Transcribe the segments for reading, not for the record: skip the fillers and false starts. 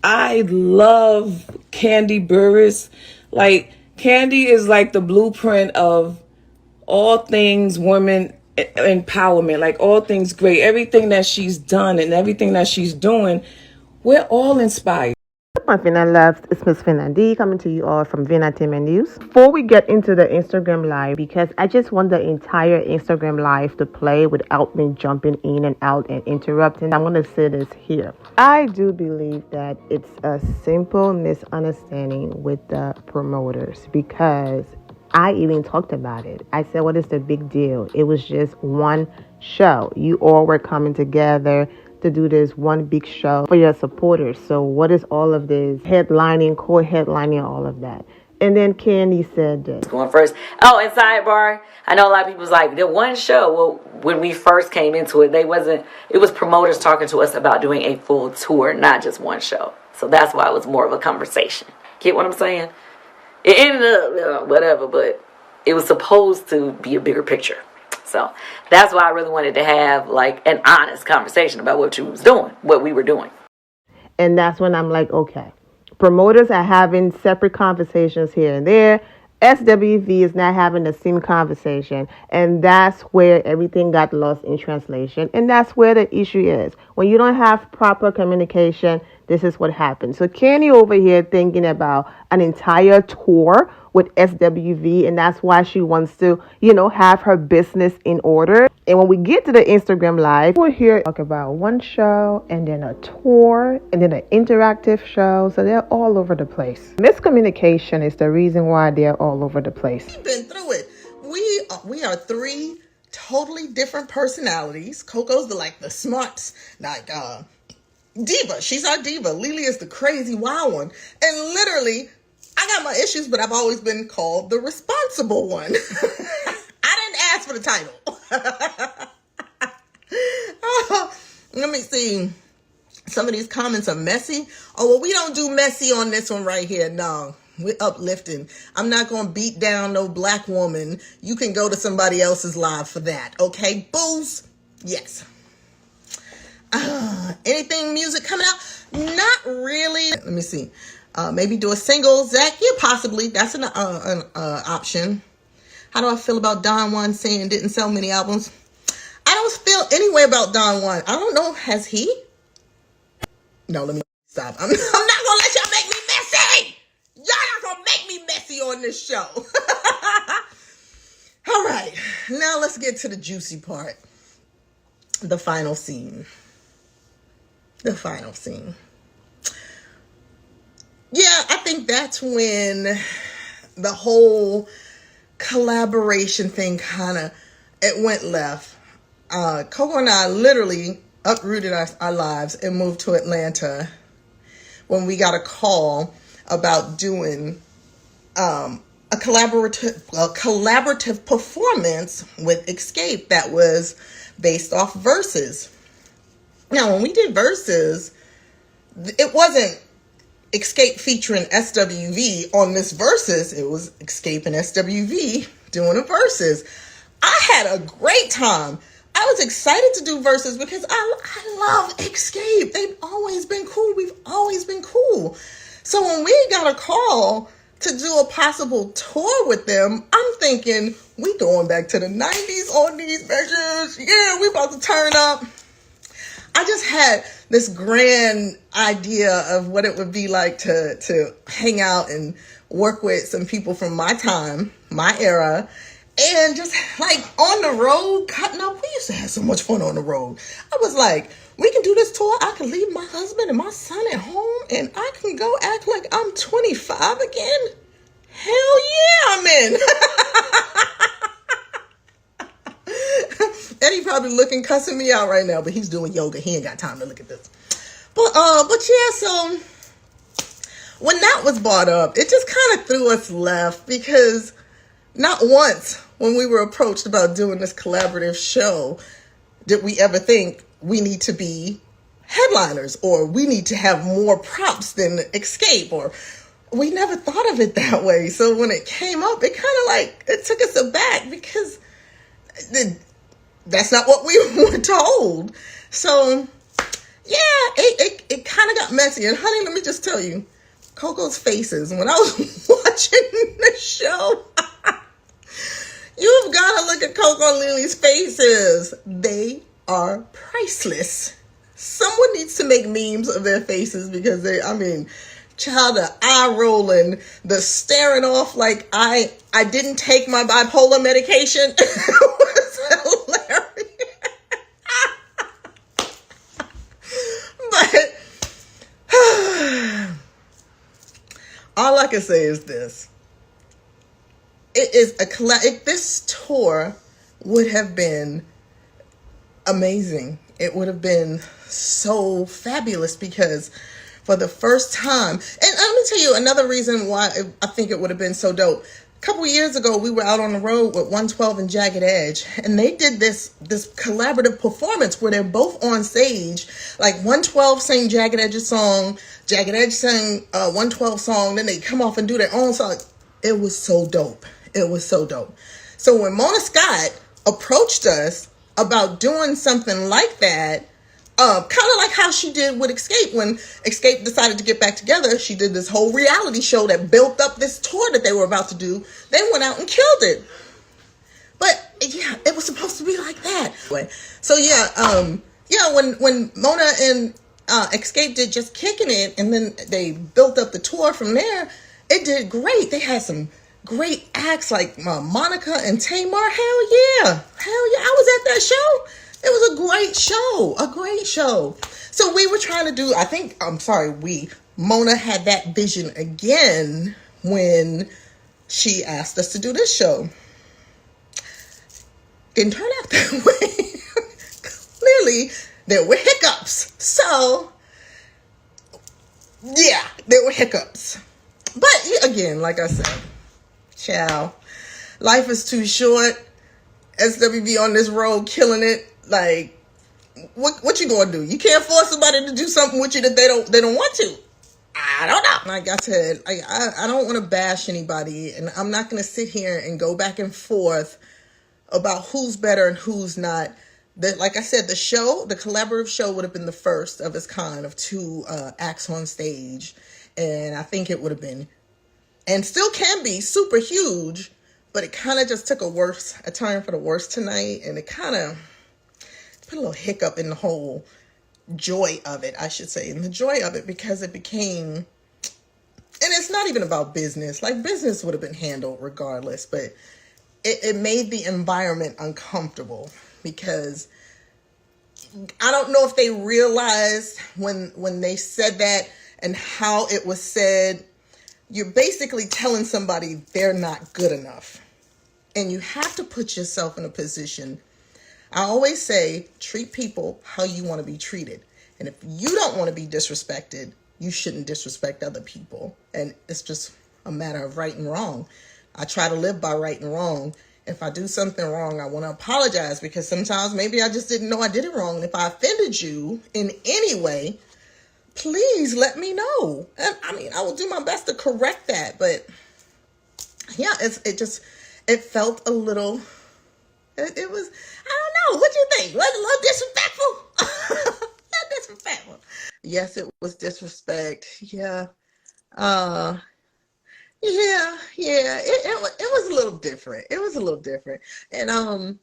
I love Kandi Burris. Like, Kandi is like the blueprint of all things women empowerment, like all things great. Everything that she's done and everything that she's doing, we're all inspired. My Vina loves, it's Miss Kandi coming to you all from Vina Entertainment News. Before we get into the Instagram live, because I just want the entire Instagram live to play without me jumping in and out and interrupting, I'm going to say this here. I do believe that it's a simple misunderstanding with the promoters, because I even talked about it. I said, what is the big deal? It was just one show. You all were coming together to do this one big show for your supporters. So what is all of this headlining, co-headlining, all of that? And then Kandi said this. Going first. Oh, and sidebar, I know a lot of people was like, the one show, well, when we first came into it, it was promoters talking to us about doing a full tour, not just one show. So that's why it was more of a conversation. Get what I'm saying? It ended up, whatever, but it was supposed to be a bigger picture. So that's why I really wanted to have like an honest conversation about what we were doing. And that's when I'm like, okay, promoters are having separate conversations here and there. SWV is not having the same conversation. And that's where everything got lost in translation. And that's where the issue is. When you don't have proper communication, this is what happens. So Kandi over here thinking about an entire tour with SWV, and that's why she wants to, have her business in order. And when we get to the Instagram live, we'll hear talk about one show and then a tour and then an interactive show. So they're all over the place. Miscommunication is the reason why they're all over the place. We've been through it. We are three totally different personalities. Coco's the smarts, diva. She's our diva. Lily is the crazy wild one. And literally, I got my issues, but I've always been called the responsible one. I didn't ask for the title. Let me see. Some of these comments are messy. Oh, well, we don't do messy on this one right here. No, we're uplifting. I'm not going to beat down no black woman. You can go to somebody else's live for that. Okay, booze? Yes. Anything music coming out? Not really. Let me see. Maybe do a single. Zach, yeah, possibly. That's an option. How do I feel about Don Juan saying didn't sell many albums? I don't feel any way about Don Juan. I don't know. Has he? No, let me stop. I'm not going to let y'all make me messy. Y'all not going to make me messy on this show. All right. Now let's get to the juicy part. The final scene. The final scene. Yeah, I think that's when the whole collaboration thing it went left. Coco and I literally uprooted our lives and moved to Atlanta when we got a call about doing a collaborative performance with Xscape that was based off Verses. Now, when we did Verses, it wasn't Xscape featuring SWV on this Verses. It was Xscape and SWV doing a Verses. I had a great time. I was excited to do Verses because I love Xscape. They've always been cool. We've always been cool. So when we got a call to do a possible tour with them, I'm thinking, we going back to the 90s on these measures. Yeah, we about to turn up. I just had this grand idea of what it would be like to hang out and work with some people from my time, my era, and just on the road, cutting up. We used to have so much fun on the road. I was like, we can do this tour. I can leave my husband and my son at home and I can go act like I'm 25 again. Hell yeah, I'm in. Eddie probably looking, cussing me out right now, but he's doing yoga. He ain't got time to look at this. But yeah, so when that was brought up, it just kind of threw us left because not once when we were approached about doing this collaborative show did we ever think we need to be headliners or we need to have more props than Xscape, or we never thought of it that way. So when it came up, it kind of it took us aback because that's not what we were told. So yeah, it kind of got messy. And honey, let me just tell you, Coco's faces when I was watching the show. You've got to look at Coco and Lily's faces. They are priceless. Someone needs to make memes of their faces because child, the eye rolling, the staring off like I didn't take my bipolar medication. It was hilarious. But all I can say is this. It is this tour would have been amazing. It would have been so fabulous because for the first time, and let me tell you another reason why I think it would have been so dope. A couple years ago, we were out on the road with 112 and Jagged Edge, and they did this collaborative performance where they're both on stage. Like 112 sang Jagged Edge's song, Jagged Edge sang 112 song, then they come off and do their own song. It was so dope. It was so dope. So when Mona Scott approached us about doing something like that, kind of like how she did with Xscape. When Xscape decided to get back together, she did this whole reality show that built up this tour that they were about to do. They went out and killed it. But yeah, it was supposed to be like that. So yeah, when Mona and Xscape did Just Kicking It, and then they built up the tour from there, it did great. They had some great acts like Monica and Tamar. Hell yeah. I was at that show. It was a great show. So we were trying to do, Mona had that vision again when she asked us to do this show. Didn't turn out that way. Clearly, there were hiccups. So, yeah, there were hiccups. But again, like I said, ciao. Life is too short. SWV on this road killing it. Like, what you gonna do? You can't force somebody to do something with you that they don't want to. I don't know. Like I said, I don't want to bash anybody, and I'm not gonna sit here and go back and forth about who's better and who's not. Like I said, the collaborative show would have been the first of its kind of two acts on stage, and I think it would have been, and still can be, super huge. But it kind of just took a turn for the worse tonight, and it kind of put a little hiccup in the whole joy of it, I should say, in the joy of it, because it became, and it's not even about business. Like, business would have been handled regardless, but it made the environment uncomfortable because I don't know if they realized when they said that and how it was said. You're basically telling somebody they're not good enough. And you have to put yourself in a position. I always say, treat people how you want to be treated. And if you don't want to be disrespected, you shouldn't disrespect other people. And it's just a matter of right and wrong. I try to live by right and wrong. If I do something wrong, I want to apologize, because sometimes maybe I just didn't know I did it wrong. And if I offended you in any way, please let me know. And I will do my best to correct that. But yeah, it felt a little, it was, I don't know. What do you think? Was it a little disrespectful? Not disrespectful. Yes, it was disrespect. Yeah. Yeah. It was a little different. It was a little different. And,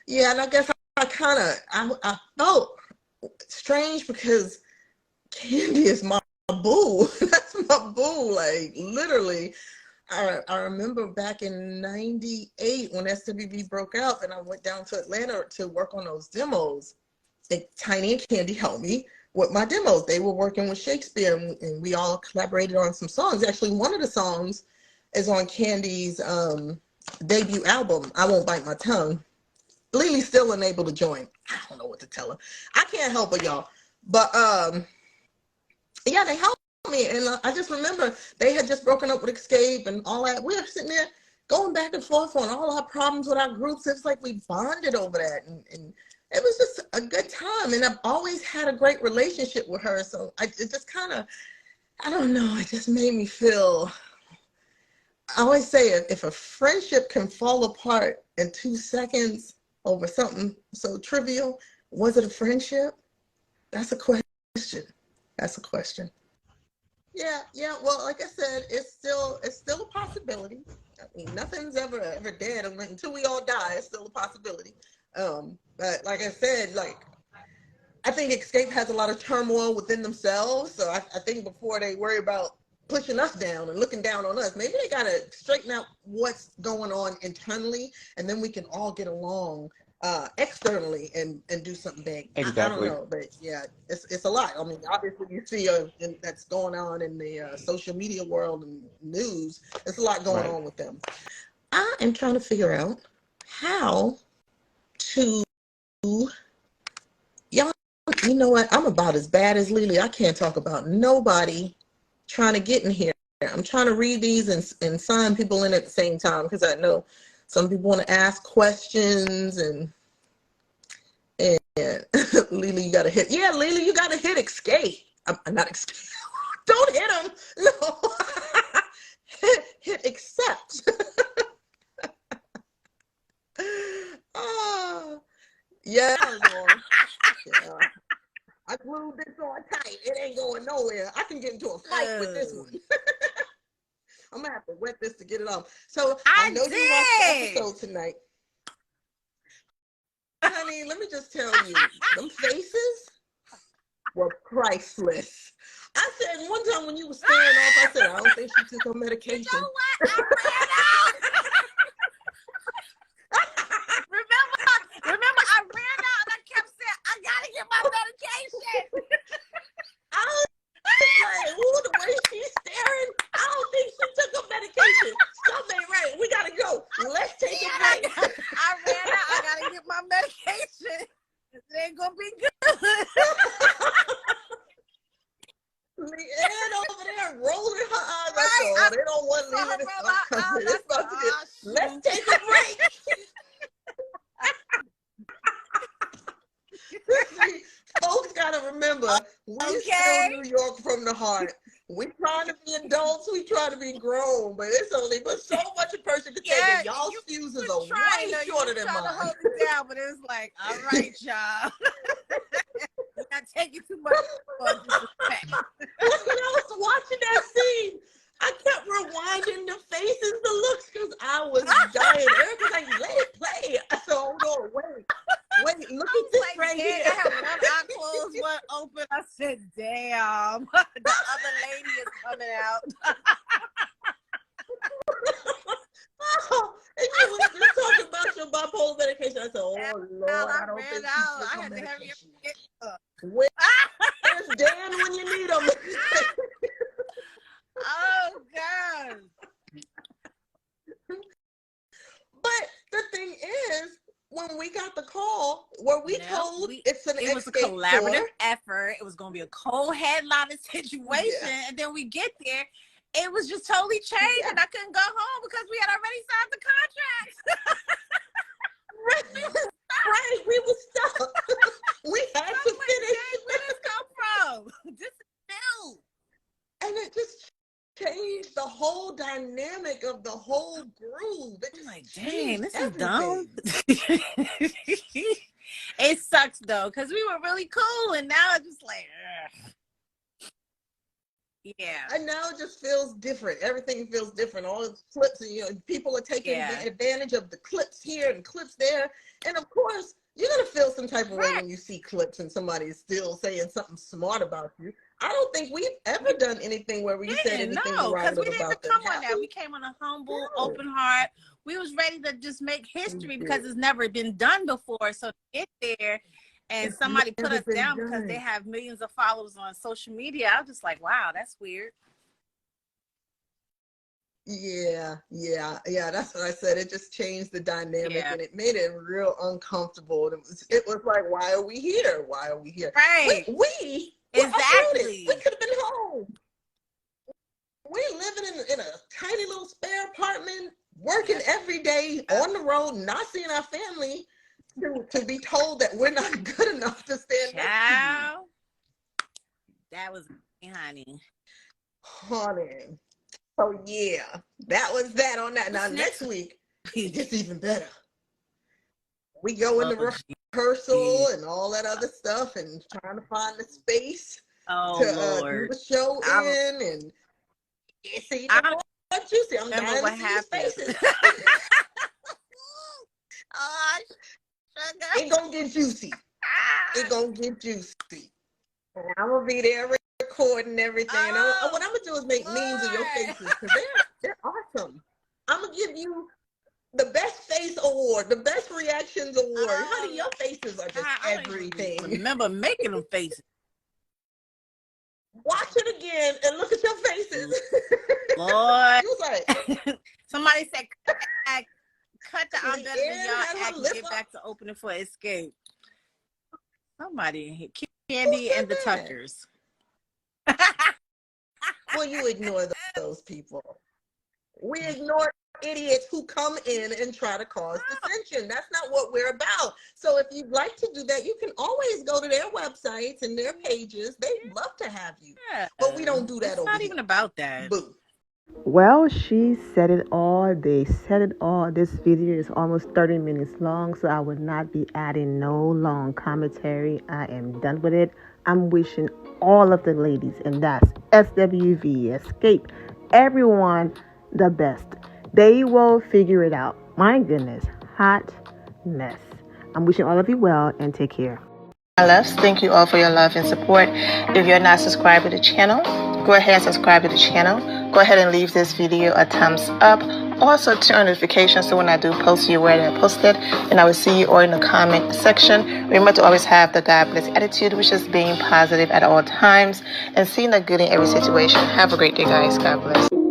yeah, and I guess I felt strange because Kandi is my boo. That's my boo. Like, literally, I remember back in '98 when SWV broke out and I went down to Atlanta to work on those demos. Tiny and Kandi helped me with my demos. They were working with Shakespeare, and we all collaborated on some songs. Actually, one of the songs is on Kandi's debut album, I Won't Bite My Tongue. Lily's still unable to join. I don't know what to tell her. I can't help her, y'all. But yeah, they helped me, and I just remember they had just broken up with Xscape and all that. We were sitting there going back and forth on all our problems with our groups. It's like we bonded over that, and it was just a good time. And I've always had a great relationship with her, so it just kind of, I don't know, it just made me feel. I always say, if a friendship can fall apart in 2 seconds over something so trivial, was it a friendship? That's a question. That's a question. Yeah, yeah. Well, like I said, it's still a possibility. I mean, nothing's ever dead until we all die. It's still a possibility. But like I said, like I think Xscape has a lot of turmoil within themselves. So I think before they worry about pushing us down and looking down on us, maybe they gotta straighten out what's going on internally, and then we can all get along externally and do something big. I don't Exactly. know, but yeah, it's a lot. I mean, obviously you see that's going on in the social media world and news. There's a lot going Right. on with them. I am trying to figure out how to, y'all, you know what? I'm about as bad as Lily. I can't talk about nobody trying to get in here. I'm trying to read these and sign people in at the same time because I know some people want to ask questions and Lily, you got to hit. Yeah, Lily, you got to hit Xscape. I'm not Xscape. Don't hit him. No. hit accept. Oh, yeah. Yeah. I glued this on tight. It ain't going nowhere. I can get into a fight with this one. I'm gonna have to wet this to get it off. So I know you watched the episode tonight. Honey, let me just tell you, them faces were priceless. I said one time when you were staring off, I said, I don't think she took her medication. You know what? I ran out. Remember, I ran out and I kept saying, I gotta get my medication. I was like, ooh, the way she's staring, I don't think she took her medication. Something ain't right. We gotta go. Let's take a break. I ran out. I gotta get my medication. It ain't gonna be good. Leanne over there rolling her eyes. Right. I they don't want Lily to stop. It's about to get, let's take a break. Folks gotta remember, we still New York from the heart. We trying to be adults, we trying to be grown, but it's only but so much a person can take, and y'all's fuses are way shorter than mine. To hold it down, but it's like, all right, y'all. You're not taking too much disrespect. When I was watching that scene, I kept rewinding the faces, the looks, because I was dying. Erica's like, let it play. I said, hold on, wait, look at this like, right here. I had one eye closed, one open. I said, damn, the other lady is coming out. Oh, and you was just talking about your bipolar medication. I said, oh, Lord, I don't think I had to hurry up. Where's Dan when you need him? Oh, God. But the thing is, when we got the call, were we told it was a collaborative effort. It was going to be a cold headliner situation. Yeah. And then we get there. It was just totally changed, and I couldn't go home because we had already signed the contract. Right, we were stuck. We had to finish. Where did this come from? This is new. And it just changed the whole dynamic of the whole groove. It just like, dang, this is dumb. It sucks though, because we were really cool, and now it's just like, ugh. Yeah. And now it just feels different. Everything feels different. All the clips, and people are taking advantage of the clips here and clips there. And of course, you're going to feel some type of way when you see clips and somebody is still saying something smart about you. I don't think we've ever done anything where we said anything derogatory about them. No, because we didn't come on that. We came on a humble, open heart. We was ready to just make history because it's never been done before. So to get there and somebody put us down because they have millions of followers on social media, I was just like, wow, that's weird. Yeah. That's what I said. It just changed the dynamic and it made it real uncomfortable. It was like, why are we here? Why are we here? Right. We exactly. We could have been home. We're living in a tiny little spare apartment, working every day on the road, not seeing our family. To be told that we're not good enough to stand next to you. That was me, honey. So yeah, that was that on that. Now next week, it gets even better. We go in the rehearsal and all that other stuff, and trying to find the space to do the show in, and see what you see. I'm dying to see your faces. Oh, sugar. It gonna get juicy. It gonna get juicy. And I'm gonna be there recording everything. And what I'm gonna do is make memes of your faces, because they're awesome. I'm gonna give you the best face award, the best reactions award. Honey, your faces are just everything. Remember making them faces. Watch it again and look at your faces. Lord. He was like, somebody said, cut the I'm better than y'all act and get back to opening for Xscape. Somebody in here. Kandi and the Tuckers. Well, you ignore those people. We ignore idiots who come in and try to cause dissension. That's not what we're about. So if you'd like to do that, you can always go to their websites and their pages. They'd love to have you. Yeah. But we don't do that over here. It's not even about that. Boo. Well, she said it all. They said it all. This video is almost 30 minutes long, so I would not be adding no long commentary. I am done with it. I'm wishing all of the ladies, and that's SWV, Xscape, everyone, the best. They will figure it out. My goodness, hot mess. I'm wishing all of you well, and take care. My loves, thank you all for your love and support. If you're not subscribed to the channel, go ahead and subscribe to the channel. Go ahead and leave this video a thumbs up. Also turn on notifications so when I do post, you're aware that I posted. And I will see you all in the comment section. Remember to always have the God bless attitude, which is being positive at all times and seeing the good in every situation. Have a great day, guys. God bless.